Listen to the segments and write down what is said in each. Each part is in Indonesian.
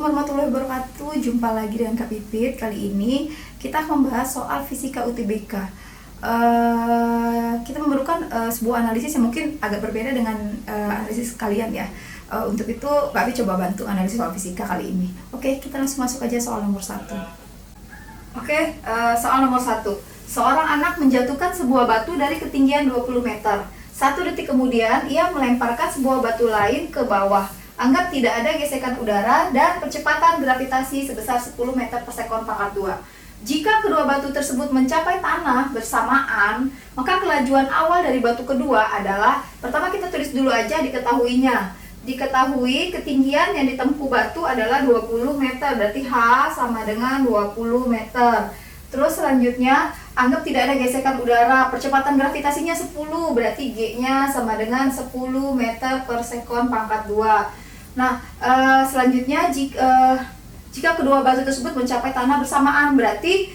Assalamualaikum warahmatullahi wabarakatuh. Jumpa lagi dengan Kak Pipit. Kali ini kita akan membahas soal fisika UTBK. Kita memerlukan sebuah analisis yang mungkin agak berbeda dengan analisis kalian ya. Untuk itu Kak Pipit coba bantu analisis soal fisika kali ini. Oke, kita langsung masuk aja soal nomor 1. Soal nomor 1. Seorang anak menjatuhkan sebuah batu dari ketinggian 20 meter. 1 detik kemudian ia melemparkan sebuah batu lain ke bawah. Anggap tidak ada gesekan udara dan percepatan gravitasi sebesar 10 meter per sekon pangkat 2. Jika kedua batu tersebut mencapai tanah bersamaan, maka kelajuan awal dari batu kedua adalah, pertama kita tulis dulu aja diketahuinya. Diketahui ketinggian yang ditempuh batu adalah 20 meter, berarti H sama dengan 20 meter. Terus selanjutnya, anggap tidak ada gesekan udara, percepatan gravitasinya 10, berarti G-nya sama dengan 10 meter per sekon pangkat 2. Nah, selanjutnya jika kedua batu tersebut mencapai tanah bersamaan, berarti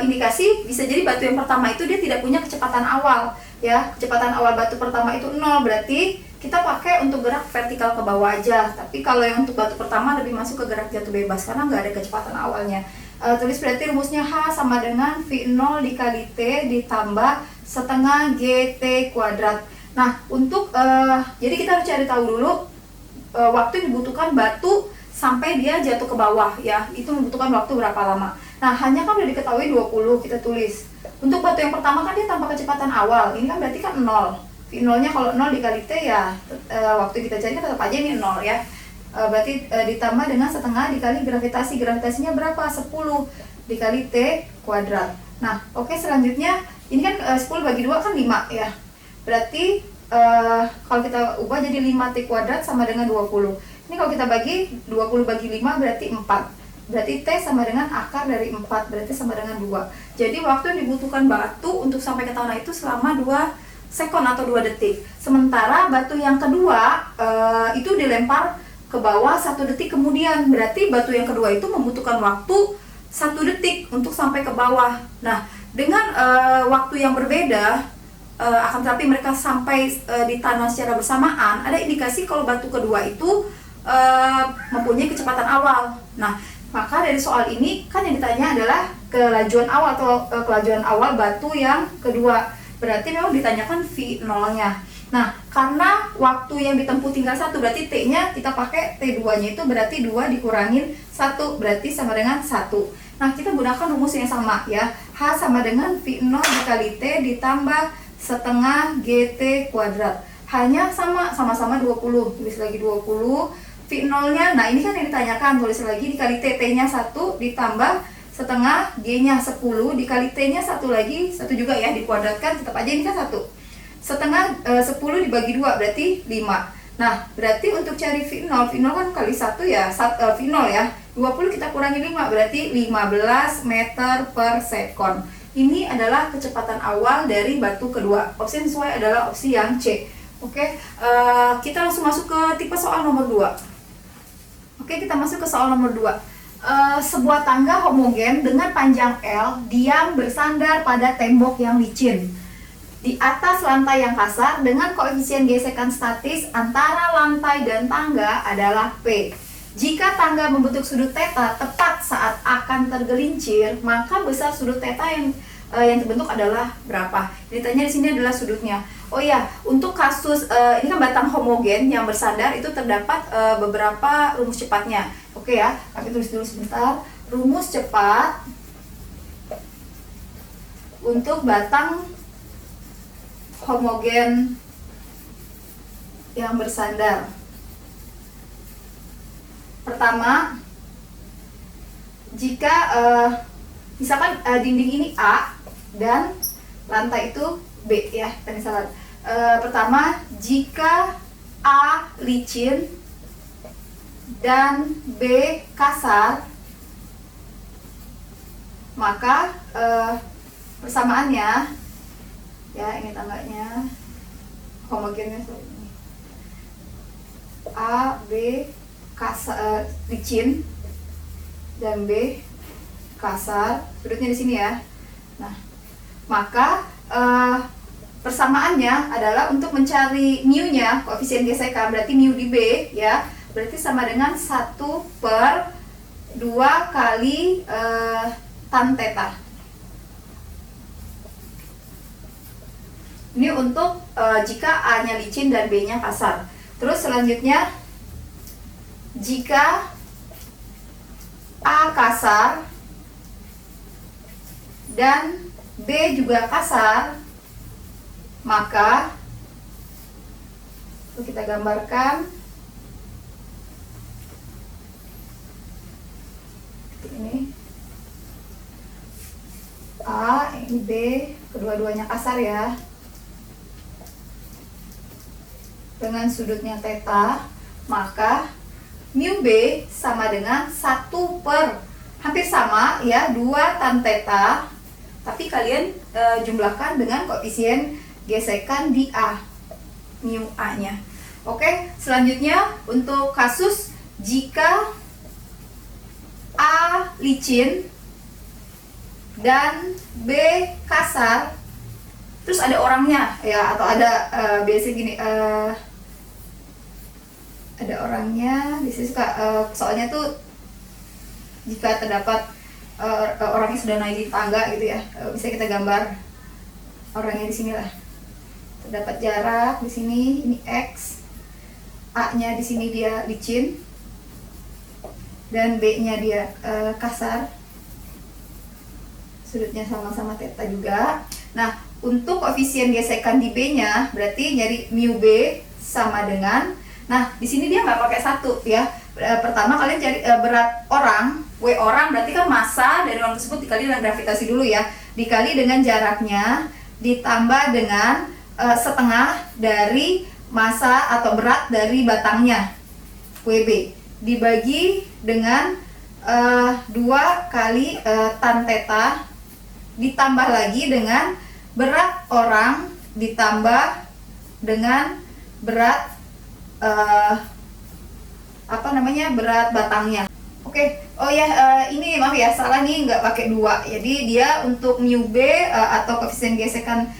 indikasi bisa jadi batu yang pertama itu dia tidak punya kecepatan awal, ya. Kecepatan awal batu pertama itu 0, berarti kita pakai untuk gerak vertikal ke bawah aja. Tapi kalau yang untuk batu pertama lebih masuk ke gerak jatuh bebas karena nggak ada kecepatan awalnya. Tulis berarti rumusnya H sama dengan V0 dikali T ditambah setengah GT kuadrat. Nah, untuk jadi kita harus cari tahu dulu waktu yang dibutuhkan batu sampai dia jatuh ke bawah, ya. Itu membutuhkan waktu berapa lama. Nah, hanya kan udah diketahui 20, kita tulis. Untuk batu yang pertama kan dia tanpa kecepatan awal. Ini kan berarti kan 0. V0-nya kalau 0 dikali T ya waktu kita cari kan tetap aja ini 0 ya. Berarti ditambah dengan setengah dikali gravitasi. Gravitasinya berapa? 10 dikali T kuadrat. Nah, oke, selanjutnya ini kan 10 bagi 2 kan 5 ya. Berarti kalau kita ubah jadi 5T kuadrat sama dengan 20. Ini kalau kita bagi 20 bagi 5 berarti 4. Berarti T sama dengan akar dari 4, berarti sama dengan 2. Jadi waktu yang dibutuhkan batu untuk sampai ke tanah itu selama 2 sekon atau 2 detik. Sementara batu yang kedua itu dilempar ke bawah 1 detik kemudian. Berarti batu yang kedua itu membutuhkan waktu 1 detik untuk sampai ke bawah. Nah, dengan waktu yang berbeda, akan tetapi mereka sampai di tanah secara bersamaan, ada indikasi kalau batu kedua itu mempunyai kecepatan awal. Nah, maka dari soal ini kan yang ditanya adalah kelajuan awal atau kelajuan awal batu yang kedua. Berarti memang ditanyakan V0-nya. Nah, karena waktu yang ditempuh tinggal 1, berarti T-nya kita pakai T2-nya itu berarti 2 dikurangin 1, berarti sama dengan 1. Nah, kita gunakan rumus yang sama ya. H sama dengan V0 dikali T ditambah setengah GT kuadrat. Hanya sama-sama 20. Tulis lagi 20. V0-nya, nah ini kan yang ditanyakan, tulis lagi dikali T-nya 1 ditambah setengah G-nya 10 dikali T-nya 1 lagi, 1 juga ya, dikuadratkan, tetap aja ini kan 1. Setengah 10 dibagi 2 berarti 5. Nah, berarti untuk cari V0 kan kali 1 ya, V0 ya, 20 kita kurangi 5 berarti 15 meter per sekon. Ini adalah kecepatan awal dari batu kedua. Opsi yang sesuai adalah opsi yang C. Oke, kita langsung masuk ke tipe soal nomor 2. Oke, kita masuk ke soal nomor 2. Sebuah tangga homogen dengan panjang L diam bersandar pada tembok yang licin di atas lantai yang kasar dengan koefisien gesekan statis antara lantai dan tangga adalah P. Jika tangga membentuk sudut theta tepat saat akan tergelincir, maka besar sudut theta yang terbentuk adalah berapa? Ditanya di sini adalah sudutnya. Oh ya, untuk kasus ini kan batang homogen yang bersandar itu terdapat beberapa rumus cepatnya. Oke ya, kami tulis dulu sebentar. Rumus cepat untuk batang homogen yang bersandar. Pertama, jika misalkan dinding ini A dan lantai itu B ya, misalkan pertama, jika A licin dan B kasar, maka persamaannya ya, ini tangganya homogennya A, B kasar, licin dan B kasar, sudutnya di sini ya. Nah, maka persamaannya adalah untuk mencari mu-nya, koefisien gesekan, berarti mu di B ya, berarti sama dengan 1/2 kali tan theta. Ini untuk jika A-nya licin dan B-nya kasar. Terus selanjutnya, jika A kasar dan B juga kasar, maka kita gambarkan ini A, ini B, kedua-duanya kasar ya, dengan sudutnya theta, maka mu B sama dengan 1 per hampir sama ya, 2 tan theta, tapi kalian jumlahkan dengan koefisien gesekan di A, mu A nya. Oke, selanjutnya untuk kasus jika A licin dan B kasar, terus ada orangnya ya, atau ada biasa gini, ada orangnya biasanya suka soalnya tuh jika terdapat orangnya sudah naik di tangga gitu ya, bisa kita gambar orangnya di sini lah. Terdapat jarak di sini, ini X, A-nya di sini dia licin dan B-nya dia kasar, sudutnya sama-sama theta juga. Nah, untuk koefisien gesekan di B-nya berarti nyari mu B sama dengan, nah di sini dia nggak pakai 1 ya. Pertama kalian cari berat orang, W orang berarti kan massa dari orang tersebut dikali dengan gravitasi dulu ya, dikali dengan jaraknya ditambah dengan setengah dari massa atau berat dari batangnya WB, dibagi dengan 2 kali tan theta, ditambah lagi dengan berat orang ditambah dengan berat berat batangnya. Oke, oh ya, ini maaf ya, salah nih, nggak pakai 2. Jadi dia untuk mu B atau koefisien gesekan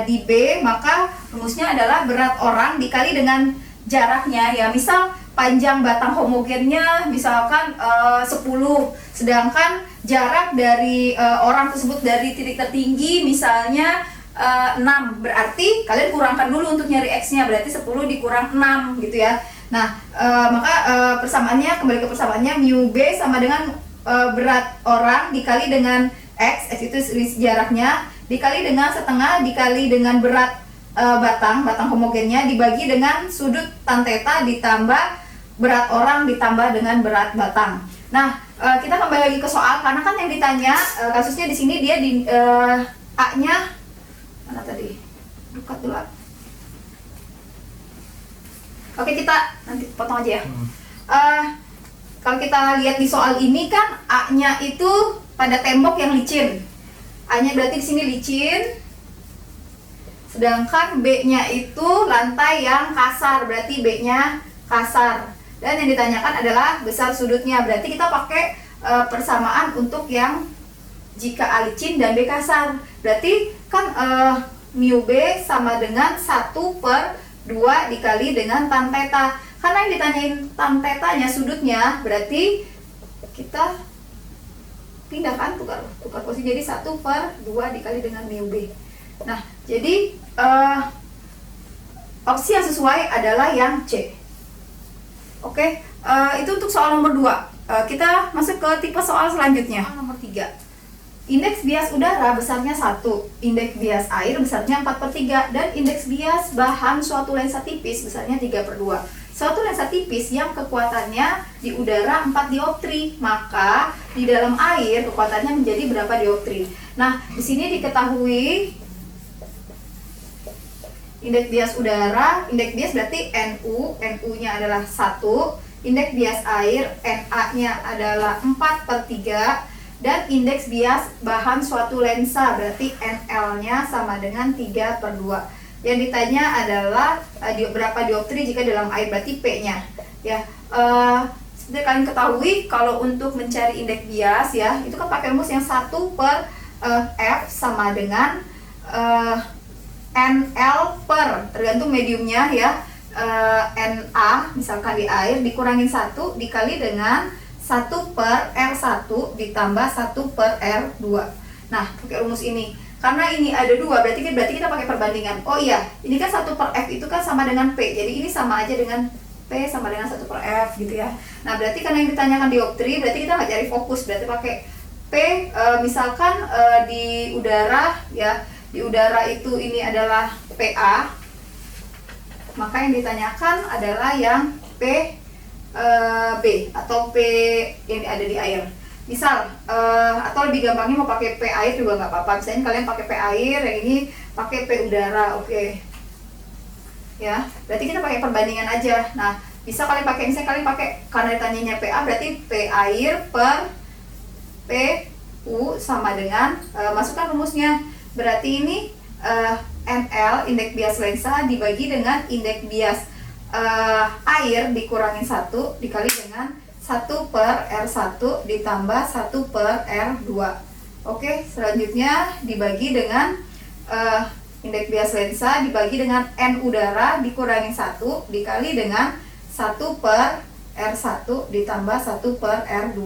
di B, maka rumusnya adalah berat orang dikali dengan jaraknya ya. Misal panjang batang homogennya misalkan 10, sedangkan jarak dari orang tersebut dari titik tertinggi misalnya 6, berarti kalian kurangkan dulu untuk nyari X-nya, berarti 10 dikurang 6 gitu ya. Nah, maka persamaannya, kembali ke persamaannya, mu B sama dengan berat orang dikali dengan X itu jaraknya, dikali dengan setengah, dikali dengan berat batang homogennya, dibagi dengan sudut tan theta ditambah berat orang ditambah dengan berat batang. Nah, kita kembali lagi ke soal, karena kan yang ditanya kasusnya di sini dia di A-nya mana tadi? Buka dulu. Oke, kita nanti potong aja ya. Kalau kita lihat di soal ini kan A-nya itu pada tembok yang licin. A-nya berarti di sini licin. Sedangkan B-nya itu lantai yang kasar, berarti B-nya kasar. Dan yang ditanyakan adalah besar sudutnya. Berarti kita pakai persamaan untuk yang jika A licin dan B kasar. Berarti kan mu B sama dengan 1/2 dikali dengan tan theta. Karena yang ditanyain tan theta-nya sudutnya, berarti kita pindahkan, tukar posisi, jadi 1/2 dikali dengan mu B. Nah, jadi opsi yang sesuai adalah yang C. Oke, itu untuk soal nomor 2. Kita masuk ke tipe soal selanjutnya. Nomor 3. Indeks bias udara besarnya 1, indeks bias air besarnya 4/3, dan indeks bias bahan suatu lensa tipis besarnya 3/2. Suatu lensa tipis yang kekuatannya di udara 4 dioptri, maka di dalam air kekuatannya menjadi berapa dioptri? Nah, di sini diketahui indeks bias udara, indeks bias berarti NU-nya adalah 1, indeks bias air, NA-nya adalah 4/3, dan indeks bias bahan suatu lensa berarti NL-nya sama dengan 3/2. Yang ditanya adalah berapa dioptri jika dalam air, berarti P-nya. Ya, seperti kalian ketahui, kalau untuk mencari indeks bias ya, itu kan pakai rumus yang 1/F sama dengan NL per tergantung mediumnya ya, Na misalkan di air dikurangin 1 dikali dengan 1 per R1 ditambah 1 per R2. Nah, pakai rumus ini. Karena ini ada 2, berarti kita pakai perbandingan. Oh iya, ini kan 1 per F itu kan sama dengan P. Jadi ini sama aja dengan P sama dengan 1 per F gitu ya. Nah, berarti karena yang ditanyakan dioptri, berarti kita nggak cari fokus. Berarti pakai P, misalkan di udara ya. Di udara itu ini adalah PA. Maka yang ditanyakan adalah yang P B atau P yang ada di air. Misal atau lebih gampangnya mau pakai P air juga nggak apa-apa. Misalnya kalian pakai P air, yang ini pakai P udara, oke. Ya, berarti kita pakai perbandingan aja. Nah, bisa kalian pakai, misalnya kalian pakai karena ditanyanya PA, berarti P air per P U sama dengan masukkan rumusnya. Berarti ini NL indeks bias lensa dibagi dengan indeks bias air dikurangin 1 dikali dengan 1 per R1 ditambah 1 per R2. Oke, selanjutnya dibagi dengan indeks bias lensa dibagi dengan N udara dikurangin 1 dikali dengan 1 per R1 ditambah 1 per R2.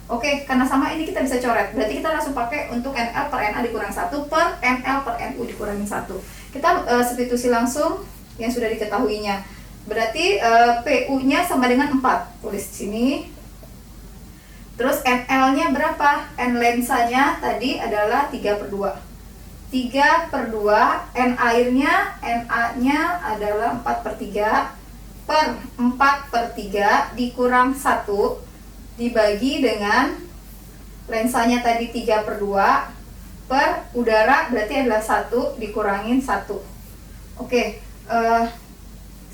Oke, karena sama ini kita bisa coret. Berarti kita langsung pakai untuk NL per NA dikurang 1 per NL per NU dikurangin 1. Kita substitusi langsung yang sudah diketahuinya. Berarti PU-nya sama dengan 4. Tulis di sini. Terus NL-nya berapa? N lensanya tadi adalah 3 per 2. 3 per 2, N airnya, NA-nya adalah 4 per 3 per 4 per 3 dikurang 1 dibagi dengan lensanya tadi 3 per 2 per udara berarti adalah 1 dikurangin 1. Oke,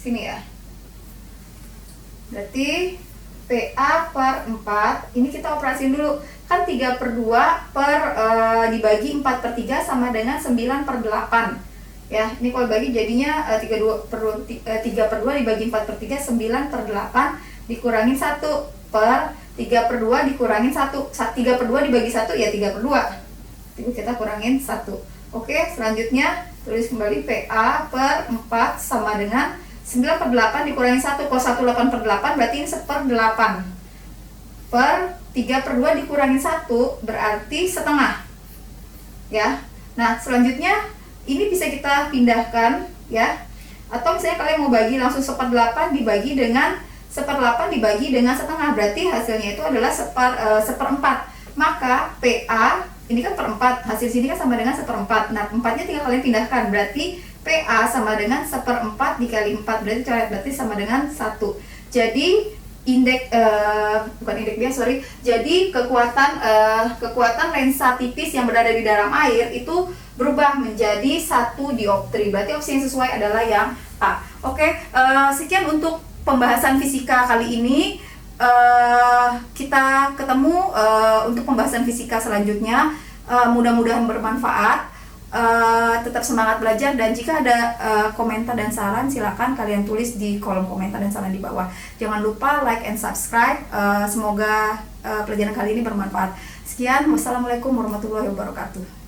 sini ya. Berarti PA per 4, ini kita operasiin dulu. Kan 3 per 2 per dibagi 4 per 3 sama dengan 9 per 8. Ya, ini kalau bagi jadinya 3 per 2 dibagi 4 per 3, 9 per 8 dikurangin 1 per 3 per 2 dikurangin 1. 3 per 2 dibagi 1 ya 3 per 2. Jadi kita kurangin 1. Oke, selanjutnya tulis kembali PA per 4 sama dengan 9 per 8 dikurangin 1. Kalau 1 8 per 8 berarti ini 1 per 8. Per 3 per 2 dikurangin 1 berarti setengah. Ya. Nah, selanjutnya ini bisa kita pindahkan ya. Atau misalnya kalian mau bagi langsung 1 per 8 dibagi dengan 1 per 8 dibagi dengan setengah, berarti hasilnya itu adalah 1 per 4. Maka PA ini kan per 4, hasil sini kan sama dengan 1 per 4. Nah, 4-nya tinggal kalian pindahkan, berarti PA sama dengan 1 per 4 dikali 4, berarti sama dengan 1. Jadi indeks bukan indeks bias, sorry. Jadi kekuatan lensa tipis yang berada di dalam air itu berubah menjadi 1 dioptri. Berarti opsi yang sesuai adalah yang A. Oke, sekian untuk pembahasan fisika kali ini. Kita ketemu untuk pembahasan fisika selanjutnya. Mudah-mudahan bermanfaat. Tetap semangat belajar, dan jika ada komentar dan saran silakan kalian tulis di kolom komentar dan saran di bawah. Jangan lupa like and subscribe. Semoga pelajaran kali ini bermanfaat. Sekian, wassalamualaikum warahmatullahi wabarakatuh.